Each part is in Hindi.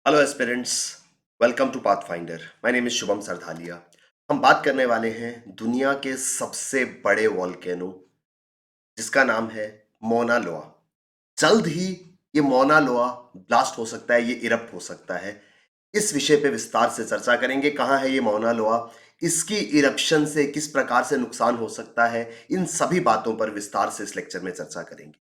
Hello aspirants, welcome to Pathfinder. My name is Shubham Sardhaliya. हम बात करने वाले हैं दुनिया के सबसे बड़े वॉल्केनो जिसका नाम है मौना लोआ। जल्द ही ये मौना लोआ ब्लास्ट हो सकता है, ये इरप्ट हो सकता है। इस विषय पे विस्तार से चर्चा करेंगे। कहाँ है ये मौना लोआ, इसकी इरप्शन से किस प्रकार से नुकसान हो सकता है, इन सभी बातों पर विस्तार से इस लेक्चर में चर्चा करेंगे।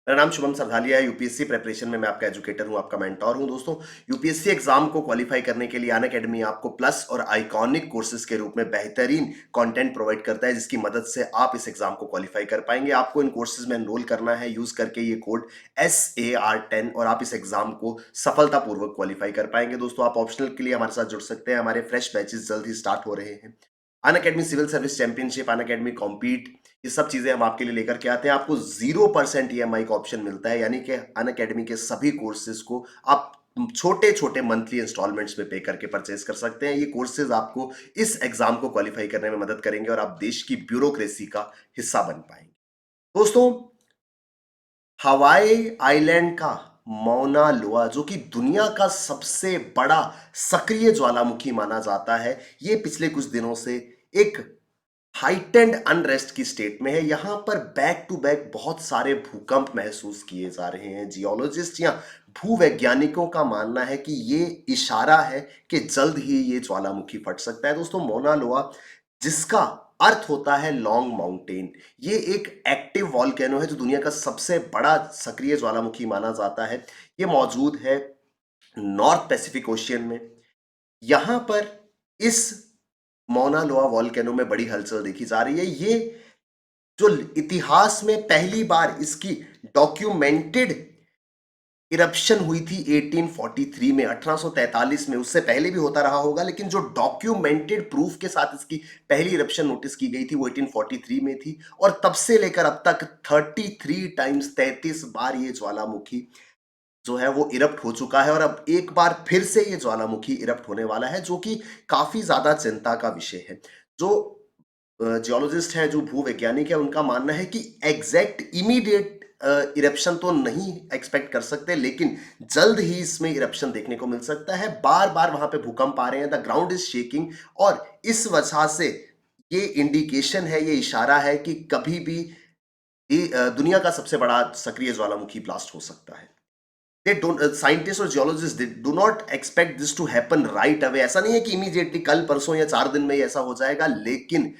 मेरा नाम शुभम सरधालिया है। यूपीएससी प्रिपरेशन में मैं आपका एजुकेटर हूं, आपका मेंटोर हूं। दोस्तों, यूपीएससी एग्जाम को क्वालिफाई करने के लिए अन अकेडमी आपको प्लस और आइकॉनिक कोर्सेज के रूप में बेहतरीन कंटेंट प्रोवाइड करता है, जिसकी मदद से आप इस एग्जाम को क्वालिफाई कर पाएंगे। आपको इन कोर्सेज में एनरोल करना है यूज करके ये कोड SAR10 और आप इस एग्जाम को सफलतापूर्वक क्वालिफाई कर पाएंगे। दोस्तों, आप ऑप्शनल के लिए हमारे साथ जुड़ सकते हैं। हमारे फ्रेश बैचेस जल्द ही स्टार्ट हो रहे हैं। अन अकेडमी सिविल सर्विस चैंपियनशिप, अन अकेडमी कॉम्पीट, ये सब चीजें हम आपके लिए लेकर के आते हैं। आपको 0% EMI का ऑप्शन मिलता है, यानी कि अन अकेडमी के सभी कोर्सेज को आप छोटे छोटे मंथली इंस्टॉलमेंट्स में पे करके परचेज कर सकते हैं। ये कोर्सेज आपको इस एग्जाम को क्वालिफाई करने में मदद करेंगे और आप देश की ब्यूरोक्रेसी का हिस्सा बन पाएंगे। दोस्तों, हवाई आइलैंड का मौना लोआ, जो कि दुनिया का सबसे बड़ा सक्रिय ज्वालामुखी माना जाता है, ये पिछले कुछ दिनों से एक हाइटेंड अनरेस्ट की स्टेट में है। यहां पर बैक टू बैक बहुत सारे भूकंप महसूस किए जा रहे हैं। जियोलॉजिस्ट या भूवैज्ञानिकों का मानना है कि ये इशारा है कि जल्द ही ये ज्वालामुखी फट सकता है। दोस्तों, मौना लोआ, जिसका अर्थ होता है लॉन्ग माउंटेन, ये एक एक्टिव वॉल्केनो है जो दुनिया का सबसे बड़ा सक्रिय ज्वालामुखी माना जाता है। ये मौजूद है नॉर्थ पैसिफिक ओशियन में। यहां पर इस मौना लोआ वॉल्केनो में बड़ी हलचल देखी जा रही है। ये जो इतिहास में पहली बार इसकी डॉक्यूमेंटेड इरप्शन हुई थी 1843 में, 1843 में। उससे पहले भी होता रहा होगा, लेकिन जो डॉक्यूमेंटेड प्रूफ के साथ इसकी पहली इरप्शन नोटिस की गई थी वो 1843 में थी। और तब से लेकर अब तक 33 टाइम्स, 33 बार ये ज्वालामुखी जो है वो इरप्ट हो चुका है। और अब एक बार फिर से ये ज्वालामुखी इरप्ट होने वाला है, जो कि काफी ज्यादा चिंता का विषय है। जो जियोलॉजिस्ट है, जो भूवैज्ञानिक है, उनका मानना है कि एग्जैक्ट इमीडिएट इरप्शन तो नहीं एक्सपेक्ट कर सकते, लेकिन जल्द ही इसमें इरप्शन देखने को मिल सकता है। बार बार वहां पे भूकंप आ रहे हैं, द ग्राउंड इज शेकिंग, और इस वजह से ये इंडिकेशन है, ये इशारा है कि कभी भी दुनिया का सबसे बड़ा सक्रिय ज्वालामुखी ब्लास्ट हो सकता है। दे डोंट, साइंटिस्ट और geologist, they do not expect this to happen right away. ऐसा नहीं है कि इमीडिएटली कल परसों या 4 दिन में ही ऐसा हो जाएगा, लेकिन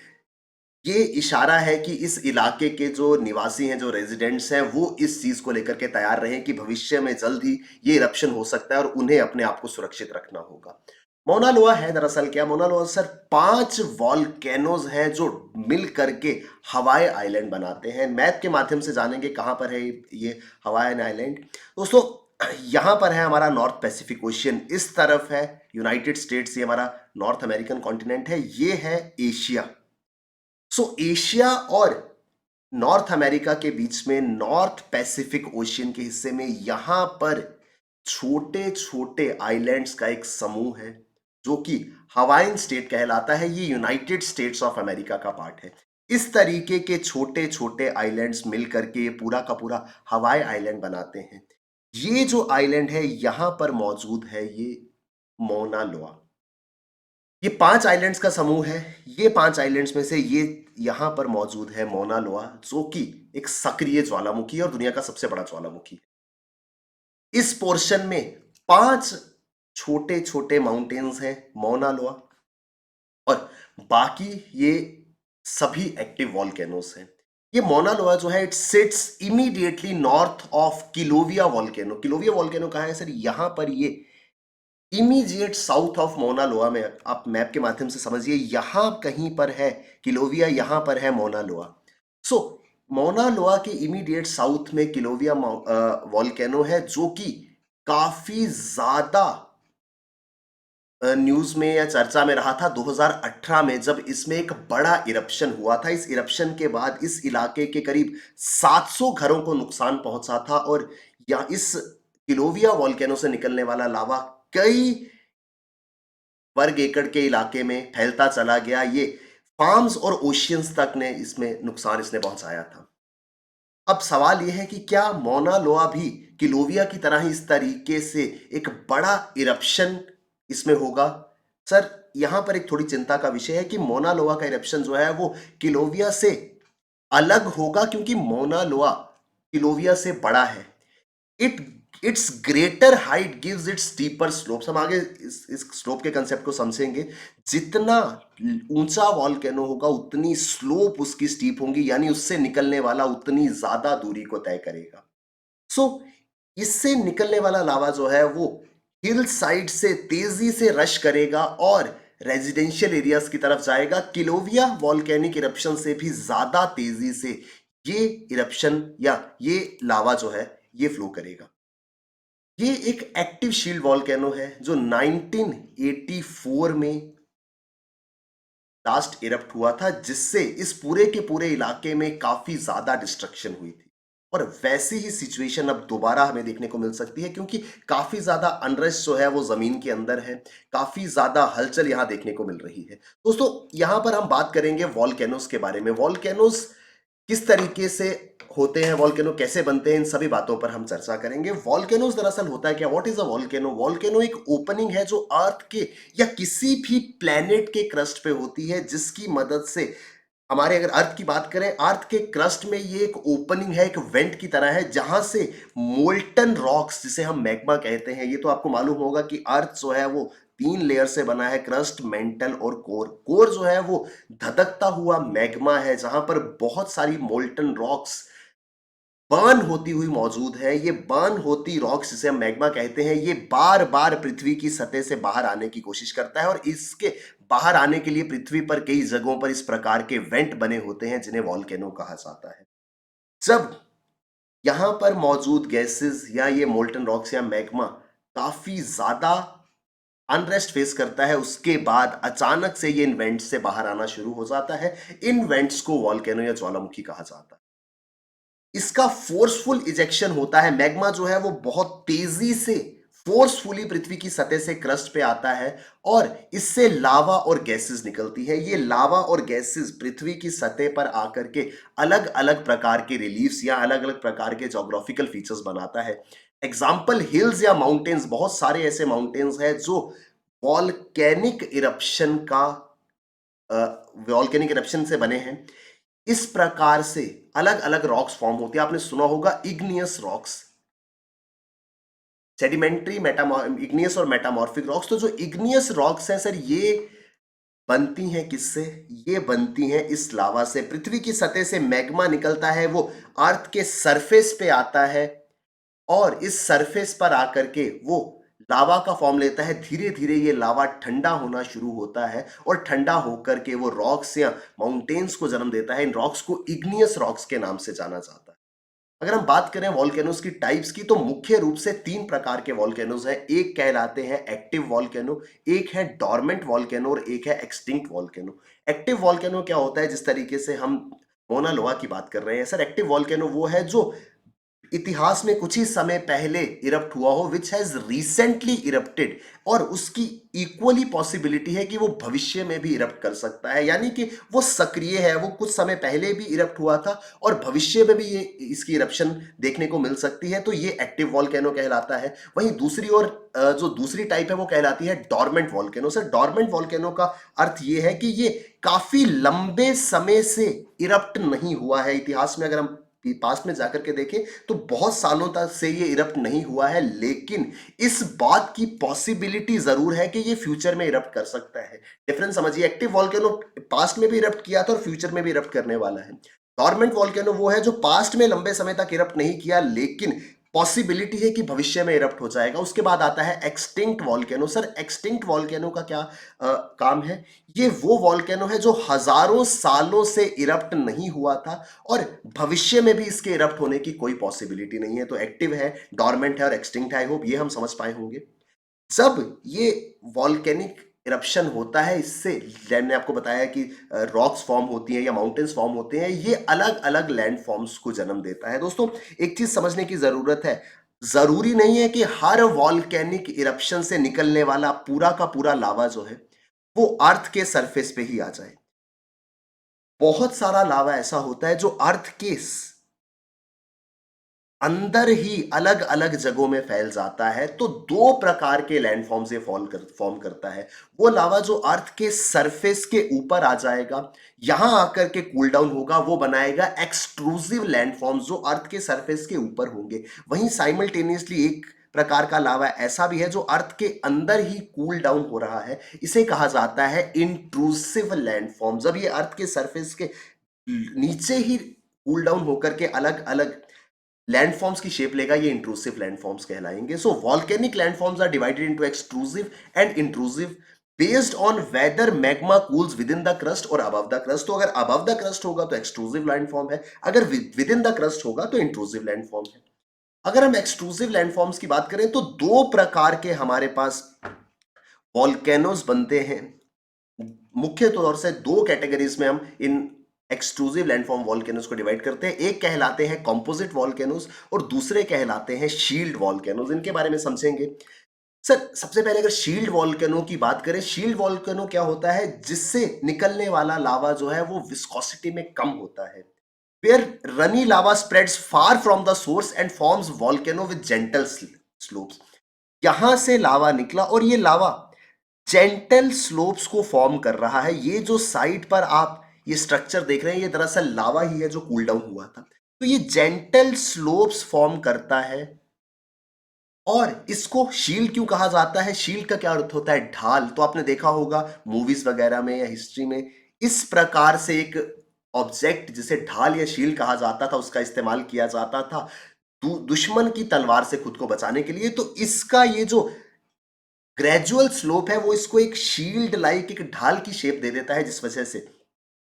ये इशारा है कि इस इलाके के जो निवासी हैं, जो रेजिडेंट्स हैं, वो इस चीज को लेकर के तैयार रहें कि भविष्य में जल्द ही ये इरप्शन हो सकता है और उन्हें अपने आप को सुरक्षित रखना होगा। मौना लोआ है दरअसल क्या? मौना लोआ सर 5 वॉल्केनोज हैं जो मिल करके हवाई आइलैंड बनाते हैं। मैप के माध्यम से जानेंगे कहां पर है ये हवाई आइलैंड। दोस्तों, यहां पर है हमारा नॉर्थ पैसिफिक ओशियन, इस तरफ है यूनाइटेड स्टेट्स, ये हमारा नॉर्थ अमेरिकन कॉन्टिनेंट है। ये है एशिया। एशिया और नॉर्थ अमेरिका के बीच में नॉर्थ पैसिफिक ओशियन के हिस्से में यहां पर छोटे छोटे आइलैंड्स का एक समूह है, जो कि हवाईन स्टेट कहलाता है। ये यूनाइटेड स्टेट्स ऑफ अमेरिका का पार्ट है। इस तरीके के छोटे छोटे आइलैंड्स मिलकर के ये पूरा का पूरा हवाई आइलैंड बनाते हैं। ये जो आइलैंड है यहां पर मौजूद है ये मौना लोआ। ये 5 आइलैंड्स का समूह है। ये 5 आइलैंड्स में से ये यहां पर मौजूद है मौना लोआ, जो कि एक सक्रिय ज्वालामुखी है और दुनिया का सबसे बड़ा ज्वालामुखी। इस पोर्शन में 5 छोटे छोटे माउंटेन्स हैं, मौना लोआ, और बाकी ये सभी एक्टिव वॉल्केनोस हैं। ये मौना लोआ जो है, it sits immediately north of Kilauea volcano. Kilauea volcano कहाँ है सर? यहां पर ये इमीडिएट साउथ ऑफ मौना लोआ में, आप मैप के माध्यम से समझिए, यहां कहीं पर है किलोविया, यहां पर है मौना लोआ। सो मौना लोआ के इमीडिएट साउथ में किलोविया वॉल्केनो है, जो कि काफी ज्यादा न्यूज में या चर्चा में रहा था 2018 में, जब इसमें एक बड़ा इरप्शन हुआ था। इस इरप्शन के बाद इस इलाके के करीब 700 घरों को नुकसान पहुंचा था, और या इस किलोविया वॉल्केनो से निकलने वाला लावा कई वर्ग एकड़ के इलाके में फैलता चला गया। ये फार्म्स और ओशियंस तक ने इसमें नुकसान इसने पहुंचाया था। अब सवाल यह है कि क्या मौना लोआ भी किलोविया की तरह ही इस तरीके से एक बड़ा इरप्शन इसमें होगा? सर, यहां पर एक थोड़ी चिंता का विषय है कि मौना लोआ का इरप्शन जो है वो किलोविया से अलग होगा, क्योंकि मौना लोआ किलोविया से बड़ा है। It its greater height gives its steeper slopes. हम आगे इस स्लोप के कंसेप्ट को समझेंगे। जितना ऊंचा वॉल्केनो होगा उतनी स्लोप उसकी स्टीप होंगी, यानी उससे निकलने वाला उतनी ज्यादा दूरी को तय करेगा। सो इससे निकलने वाला लावा जो है वो हिल साइड से तेजी से रश करेगा और रेजिडेंशियल एरियाज की तरफ जाएगा। किलोविया वॉल्केनिक इरप्शन से भी ज्यादा तेजी से ये इरप्शन या ये लावा जो है ये फ्लो करेगा। ये एक एक्टिव शील्ड वॉल्केनो है जो 1984 में लास्ट इरप्ट हुआ था, जिससे इस पूरे के पूरे इलाके में काफी ज्यादा डिस्ट्रक्शन हुई थी। और वैसी ही सिचुएशन अब दोबारा हमें देखने को मिल सकती है, क्योंकि काफी ज्यादा अनरेस्ट जो है वो जमीन के अंदर है। काफी ज्यादा हलचल यहां देखने को मिल रही है। दोस्तों, यहां पर हम बात करेंगे वॉल्केनोस के बारे में। वॉल्केनोस किस तरीके से होते हैं, वॉल्केनो कैसे बनते हैं, इन सभी बातों पर हम चर्चा करेंगे। वॉल्केनोस दरअसल होता है क्या? What is a volcano? Volcano एक ओपनिंग है जो अर्थ के या किसी भी प्लेनेट के क्रस्ट पे होती है, जिसकी मदद से हमारे अगर अर्थ की बात करें, अर्थ के क्रस्ट में ये एक ओपनिंग है, एक वेंट की तरह है, जहां से मोल्टन रॉक्स, जिसे हम मैग्मा कहते हैं, ये तो आपको मालूम होगा कि अर्थ जो है वो 3 लेयर से बना है, क्रस्ट, मेंटल और कोर। कोर जो है वो धधकता हुआ मैग्मा है, जहां पर बहुत सारी मोल्टन रॉक्स बर्न होती हुई मौजूद है। ये बर्न होती रॉक्स, जिसे हम मैग्मा कहते हैं, ये बार बार पृथ्वी की सतह से बाहर आने की कोशिश करता है, और इसके बाहर आने के लिए पृथ्वी पर कई जगहों पर इस प्रकार के वेंट बने होते हैं, जिन्हें वॉल्केनो कहा जाता है। जब यहां पर मौजूद गैसेस या ये मोल्टन रॉक्स या मैग्मा काफी ज्यादा अनरेस्ट फेस करता है, उसके बाद अचानक से ये इन वेंट्स से बाहर आना शुरू हो जाता है। इन वेंट्स को वॉल्केनो या ज्वालामुखी कहा जाता है। इसका फोर्सफुल इजेक्शन होता है। मैग्मा जो है वो बहुत तेजी से फोर्सफुली पृथ्वी की सतह से क्रस्ट पे आता है, और इससे लावा और गैसेस निकलती है। ये लावा और गैसेस पृथ्वी की सतह पर आकर के अलग अलग प्रकार के रिलीफ्स या अलग अलग प्रकार के ज्योग्राफिकल फीचर्स बनाता है। एग्जाम्पल हिल्स या माउंटेन्स, बहुत सारे ऐसे माउंटेन्स हैं जो वॉल्केनिक इरप्शन का वॉल्केनिक इरप्शन से बने हैं। इस प्रकार से अलग अलग रॉक्स फॉर्म होती है। आपने सुना होगा इग्नियस रॉक्स, सेडिमेंट्री, इग्नियस और मेटामॉर्फिक रॉक्स। तो जो इग्नियस रॉक्स हैं सर, ये बनती हैं किससे? ये बनती हैं इस लावा से। पृथ्वी की सतह से मैग्मा निकलता है, वो अर्थ के सरफेस पे आता है, और इस सरफेस पर आकर के वो लावा का फॉर्म लेता है। धीरे धीरे ये लावा ठंडा होना शुरू होता है, और ठंडा होकर के वो रॉक्स या माउंटेन्स को जन्म देता है। इन रॉक्स को इग्नियस रॉक्स के नाम से जाना जाता है। अगर हम बात करें वॉल्केनोस की टाइप्स की, तो मुख्य रूप से 3 प्रकार के वॉल्केनोस हैं। एक कहलाते हैं एक्टिव वॉल्केनो, एक है डॉर्मेंट वॉल्केनो, और एक है एक्सटिंक्ट वॉल्केनो। एक्टिव वॉल्केनो क्या होता है? जिस तरीके से हम मोना लोआ की बात कर रहे हैं सर, एक्टिव वॉल्केनो वो है जो इतिहास में कुछ ही समय पहले इरप्ट हुआ हो, विच हैज रिसेंटली इरप्टेड, और उसकी इक्वली पॉसिबिलिटी है कि वो भविष्य में भी इरप्ट कर सकता है। यानी कि वो सक्रिय है, वो कुछ समय पहले भी इरप्ट हुआ था और भविष्य में भी ये इसकी इरप्शन देखने को मिल सकती है। तो ये एक्टिव वॉल्केनो कहलाता है। वहीं दूसरी ओर जो दूसरी टाइप है वो कहलाती है dormant volcano. Sir, dormant volcano का अर्थ ये है कि ये काफी लंबे समय से इरप्ट नहीं हुआ है। इतिहास में अगर हम पास्ट में जाकर के देखें तो बहुत सालों तक से ये इरप्ट नहीं हुआ है, लेकिन इस बात की पॉसिबिलिटी जरूर है कि ये फ्यूचर में इरप्ट कर सकता है। डिफरेंस समझिए, एक्टिव वॉल्केनो पास्ट में भी इरप्ट किया था और फ्यूचर में भी इरप्ट करने वाला है। डॉर्मेंट वॉल्केनो वो है जो पास्ट में लंबे समय तक इरप्ट नहीं किया, लेकिन पॉसिबिलिटी है कि भविष्य में इरप्ट हो जाएगा। उसके बाद आता है extinct volcano. Sir, extinct volcano का क्या काम है? ये वो वॉल्केनो है जो हजारों सालों से इरप्ट नहीं हुआ था, और भविष्य में भी इसके इरप्ट होने की कोई पॉसिबिलिटी नहीं है। तो एक्टिव है, डॉर्मेंट है और एक्सटिंक्ट है। आई होप ये हम समझ पाए होंगे। जब ये वॉल्केनिक इरप्शन होता है, इससे मैंने आपको बताया कि रॉक्स फॉर्म होती हैं या माउंटेन्स फॉर्म होते हैं, ये अलग अलग लैंड फॉर्म्स को जन्म देता है। दोस्तों, एक चीज समझने की जरूरत है, जरूरी नहीं है कि हर वॉल्केनिक इरप्शन से निकलने वाला पूरा का पूरा लावा जो है वो अर्थ के सरफेस पे ही आ जाए। बहुत सारा लावा ऐसा होता है जो अर्थ के अंदर ही अलग अलग जगहों में फैल जाता है, तो दो प्रकार के लैंडफॉर्म से फॉर्म करता है। वो लावा जो अर्थ के सरफेस के ऊपर आ जाएगा, यहां आकर के कूल डाउन होगा, वो बनाएगा एक्सट्रूसिव लैंडफॉर्म्स जो अर्थ के सरफेस के ऊपर होंगे। वहीं साइमल्टेनियसली एक प्रकार का लावा ऐसा भी है जो अर्थ के अंदर ही कूल डाउन हो रहा है, इसे कहा जाता है इंट्रूसिव लैंडफॉर्म। जब ये अर्थ के सरफेस के नीचे ही कूल डाउन होकर के अलग अलग लैंडफॉर्म्स की शेप लेगा, ये इंट्रूसिव लैंडफॉर्म्स कहलाएंगे। So volcanic landforms are divided into extrusive and intrusive based on whether magma cools within the crust और अबव द क्रस्ट। तो अगर अबव द क्रस्ट होगा तो एक्सट्रूसिव लैंडफॉर्म है, अगर विद इन द क्रस्ट होगा तो इंट्रूसिव लैंडफॉर्म है। अगर हम एक्सट्रूसिव लैंडफॉर्म्स की बात करें तो दो प्रकार के हमारे पास वॉल्केनोज बनते हैं। मुख्य तौर से दो कैटेगरीज में हम इन एक्सट्रूसिव लैंडफॉर्म वॉल्केनोज को डिवाइड करते हैं। एक कहलाते हैं कॉम्पोजिट वॉल्केनोज और दूसरे कहलाते हैं शील्ड वॉल्केनोज। इनके बारे में समझेंगे। सर, सबसे पहले अगर शील्ड वॉल्केनो की बात करें, शील्ड वॉल्केनो क्या होता है, जिससे निकलने वाला लावा जो है वो विस्कोसिटी में कम होता है। Where runny lava spreads far from the source and forms volcano with gentle slopes. यहां से लावा निकला और ये लावा जेंटल स्लोप्स को फॉर्म कर रहा है। ये जो साइड पर आप ये स्ट्रक्चर देख रहे हैं, ये दरअसल लावा ही है जो कूल डाउन हुआ था। तो ये जेंटल स्लोप्स फॉर्म करता है। और इसको शील्ड क्यों कहा जाता है? शील्ड का क्या अर्थ होता है? ढाल। तो आपने देखा होगा मूवीज वगैरह में या हिस्ट्री में, इस प्रकार से एक ऑब्जेक्ट जिसे ढाल या शील्ड कहा जाता था, उसका इस्तेमाल किया जाता था दुश्मन की तलवार से खुद को बचाने के लिए। तो इसका ये जो ग्रेजुअल स्लोप है वो इसको एक शील्ड लाइक एक ढाल की शेप दे देता है, जिस वजह से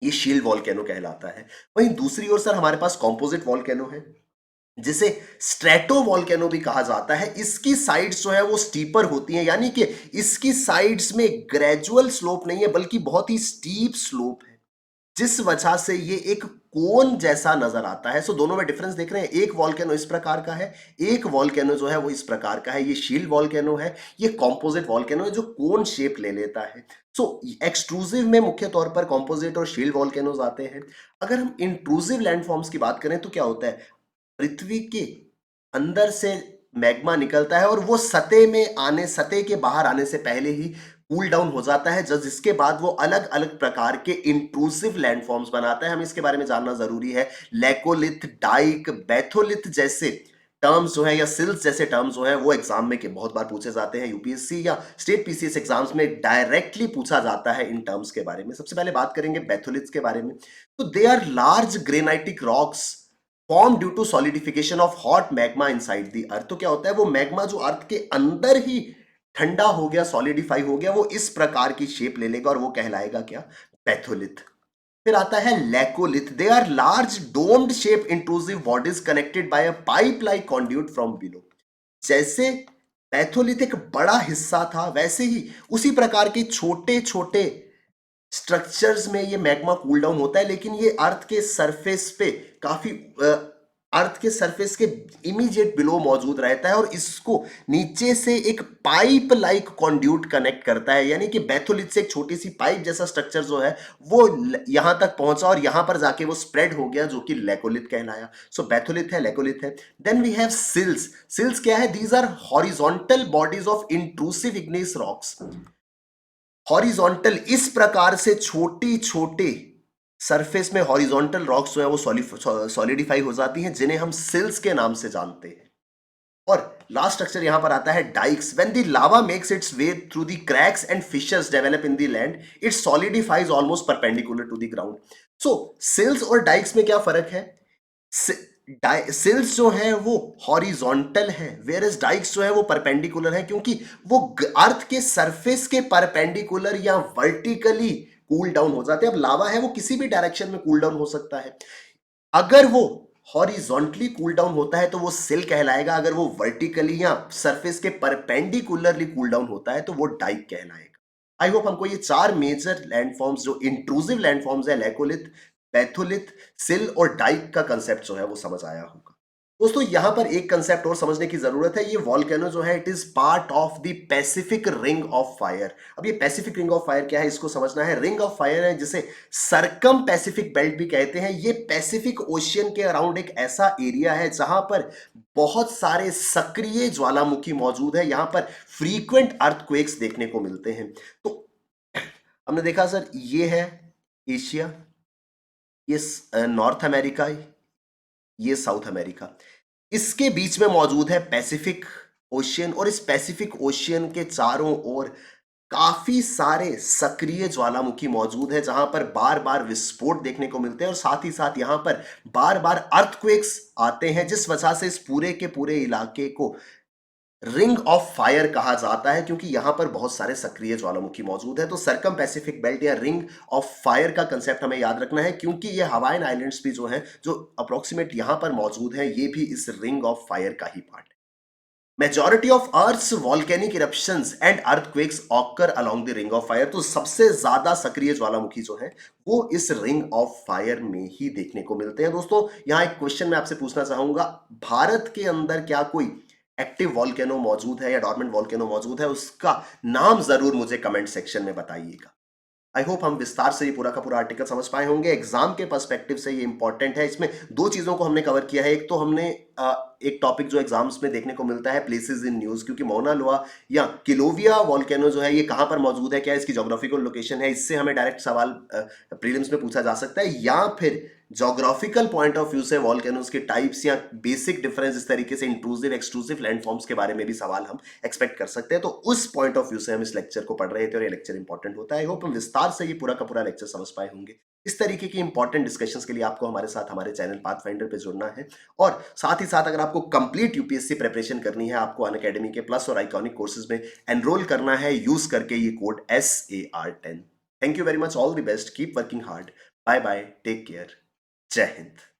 ये शील्ड वॉल्केनो कहलाता है। वहीं दूसरी ओर सर हमारे पास कॉम्पोजिट वॉल्केनो है, जिसे स्ट्रेटो वॉल्केनो भी कहा जाता है। इसकी साइड्स जो है वो स्टीपर होती हैं, यानी कि इसकी साइड्स में ग्रेजुअल स्लोप नहीं है बल्कि बहुत ही स्टीप स्लोप है, जिस वजह से ये एक कोन जैसा नजर आता है। सो दोनों में डिफरेंस देख रहे हैं, एक वॉल्केनो इस प्रकार का है, एक वॉल्केनो जो है वो इस प्रकार का है। ये शील्ड वॉल्केनो है, ये कॉम्पोजिट वॉल्केनो है जो कोन शेप ले लेता है। सो एक्सट्रूसिव में मुख्य तौर पर कॉम्पोजिट और शील्ड वॉल्केनोज आते हैं। अगर हम इंट्रूसिव लैंडफॉर्म्स की बात करें तो क्या होता है, पृथ्वी के अंदर से मैग्मा निकलता है और वो सतह के बाहर आने से पहले ही कूल डाउन हो जाता है, जिसके बाद वो अलग अलग प्रकार के इंट्रूसिव लैंडफॉर्म्स बनाता है। हमें इसके बारे में जानना जरूरी है। लेकोलिथ, डाइक, बैथोलिथ जैसे टर्म्स जो है या सिल्स जैसे टर्म्स जो है वो एग्जाम में के बहुत बार पूछे जाते हैं। यूपीएससी या स्टेट पीसीएस एग्जाम्स में डायरेक्टली पूछा जाता है इन टर्म्स के बारे में। सबसे पहले बात करेंगे बैथोलिथ्स के बारे में। तो they are large granitic rocks form due to solidification of hot magma inside the earth. तो क्या होता है, वो मैग्मा जो अर्थ के अंदर ही ठंडा हो गया, सॉलिडिफाई हो गया, वो इस प्रकार की शेप ले लेगा और वो कहलाएगा क्या? पैथोलिथ। फिर आता है laccolith. They are large domed shape intrusive bodies connected by a pipe like conduit from below. जैसे पैथोलिथ एक बड़ा हिस्सा था, वैसे ही उसी प्रकार के छोटे छोटे स्ट्रक्चर्स में ये मैग्मा कूल डाउन होता है, लेकिन ये अर्थ के सरफेस पे काफी अर्थ के सरफेस के इमीडिएट बिलो मौजूद रहता है और इसको नीचे से एक पाइप लाइक कॉन्ड्यूट कनेक्ट करता है। यानी कि बैथोलिथ से एक छोटी सी पाइप जैसा स्ट्रक्चर जो है वो यहां तक पहुंचा और यहां पर जाके वो स्प्रेड हो गया, जो कि लेकोलिथ कहलाया। सो बैथोलिथ है, लेकोलिथ है। Then we have sills. Sills क्या है? These are horizontal bodies of intrusive igneous rocks. Horizontal इस प्रकार से छोटी छोटी सरफेस में हॉरिजॉन्टल रॉक्स जो है वो सॉलिडिफाई हो जाती हैं, जिन्हें हम सिल्स के नाम से जानते हैं। और लास्ट स्ट्रक्चर यहां पर आता है dykes. When the lava makes its way through the cracks and fissures develop in the land, it solidifies almost perpendicular to the ground. So sills और डाइक्स में क्या फर्क है? सिल्स जो है वो हॉरिजॉन्टल है, वेयर एज डाइक्स जो है वो परपेंडिकुलर है, क्योंकि वो अर्थ के सरफेस के परपेंडिकुलर या वर्टिकली कूल डाउन हो जाते हैं। अब लावा है वो किसी भी डायरेक्शन में कूल डाउन हो सकता है। अगर वो हॉरिजॉन्टली कूल डाउन होता है तो वो सिल कहलाएगा, अगर वो वर्टिकली या सरफेस के परपेंडिकुलरली कूल डाउन होता है तो वो डाइक कहलाएगा। आई होप हमको ये चार मेजर लैंडफॉर्म्स जो इंट्रूसिव लैंडफॉर्म्स है, लैकोलिथ, पैथोलिथ, सिल और डाइक का कंसेप्ट जो है वो समझ आया होगा। दोस्तों यहां पर एक कंसेप्ट और समझने की जरूरत है। ये वॉल्केनो जो है it is part of the Pacific ring of fire. अब ये पैसिफिक रिंग ऑफ फायर क्या है इसको समझना है। रिंग ऑफ फायर है जिसे सरकम पैसिफिक बेल्ट भी कहते हैं। ये पैसिफिक ओशियन के अराउंड एक ऐसा एरिया है जहां पर बहुत सारे सक्रिय ज्वालामुखी मौजूद है। यहां पर फ्रीक्वेंट अर्थक्वेक्स देखने को मिलते हैं। तो हमने देखा सर ये है एशिया, ये नॉर्थ अमेरिका, ये साउथ अमेरिका, इसके बीच में मौजूद है पैसिफिक ओशियन। और इस पैसिफिक ओशियन के चारों ओर काफी सारे सक्रिय ज्वालामुखी मौजूद है जहां पर बार बार विस्फोट देखने को मिलते हैं और साथ ही साथ यहां पर बार बार अर्थक्वेक्स आते हैं, जिस वजह से इस पूरे के पूरे इलाके को रिंग ऑफ फायर कहा जाता है, क्योंकि यहां पर बहुत सारे सक्रिय ज्वालामुखी मौजूद है। तो सरकम पैसिफिक बेल्ट या रिंग ऑफ फायर का कंसेप्ट हमें याद रखना है, क्योंकि ये हवाईन आइलैंड्स भी जो हैं जो अप्रोक्सीमेट यहां पर मौजूद हैं, ये भी इस रिंग ऑफ फायर का ही पार्ट है। Majority of earth's volcanic eruptions and earthquakes occur along the ring of fire. तो सबसे ज्यादा सक्रिय ज्वालामुखी जो है वो इस रिंग ऑफ फायर में ही देखने को मिलते हैं। दोस्तों यहां एक क्वेश्चन मैं आपसे पूछना चाहूंगा, भारत के अंदर क्या कोई एक्टिव वॉल्केनो मौजूद है या डॉर्मेंट वॉल्केनो मौजूद है? उसका नाम जरूर मुझे कमेंट सेक्शन में बताइएगा। आई होप हम विस्तार से ये पूरा का पूरा आर्टिकल समझ पाए होंगे। एग्जाम के पर्सपेक्टिव से ये इंपॉर्टेंट है। इसमें दो चीजों को हमने कवर किया है। एक तो हमने एक टॉपिक जो एग्जाम्स में देखने को मिलता है प्लेसेस इन न्यूज, क्योंकि मौना लोआ या किलोविया वॉल्केनो जो है ये कहां पर मौजूद है, क्या इसकी ज्योग्राफिकल लोकेशन है, इससे हमें डायरेक्ट सवाल प्रीलिम्स में पूछा जा सकता है। या फिर ज्योग्राफिकल पॉइंट ऑफ व्यू से वॉल्केनोज के टाइप्स या बेसिक डिफरेंस, इस तरीके से इंट्रूसिव एक्सट्रूसिव लैंडफॉर्म्स के बारे में भी सवाल हम एक्सपेक्ट कर सकते हैं। तो उस पॉइंट ऑफ व्यू से हम इस लेक्चर को पढ़ रहे थे और ये लेक्चर इंपॉर्टेंट होता है। आई होप हम विस्तार से ये पूरा का पूरा लेक्चर समझ पाए होंगे। इस तरीके की इंपॉर्टेंट डिस्कशंस के लिए आपको हमारे साथ हमारे चैनल पाथफाइंडर पे जुड़ना है। और साथ ही साथ अगर आपको कंप्लीट यूपीएससी प्रिपरेशन करनी है, आपको अनअकैडमी के प्लस और आइकॉनिक कोर्सेज में एनरोल करना है यूज करके ये code SAR10। Thank you very much, all the best, keep working hard, bye bye, take care, जय हिंद।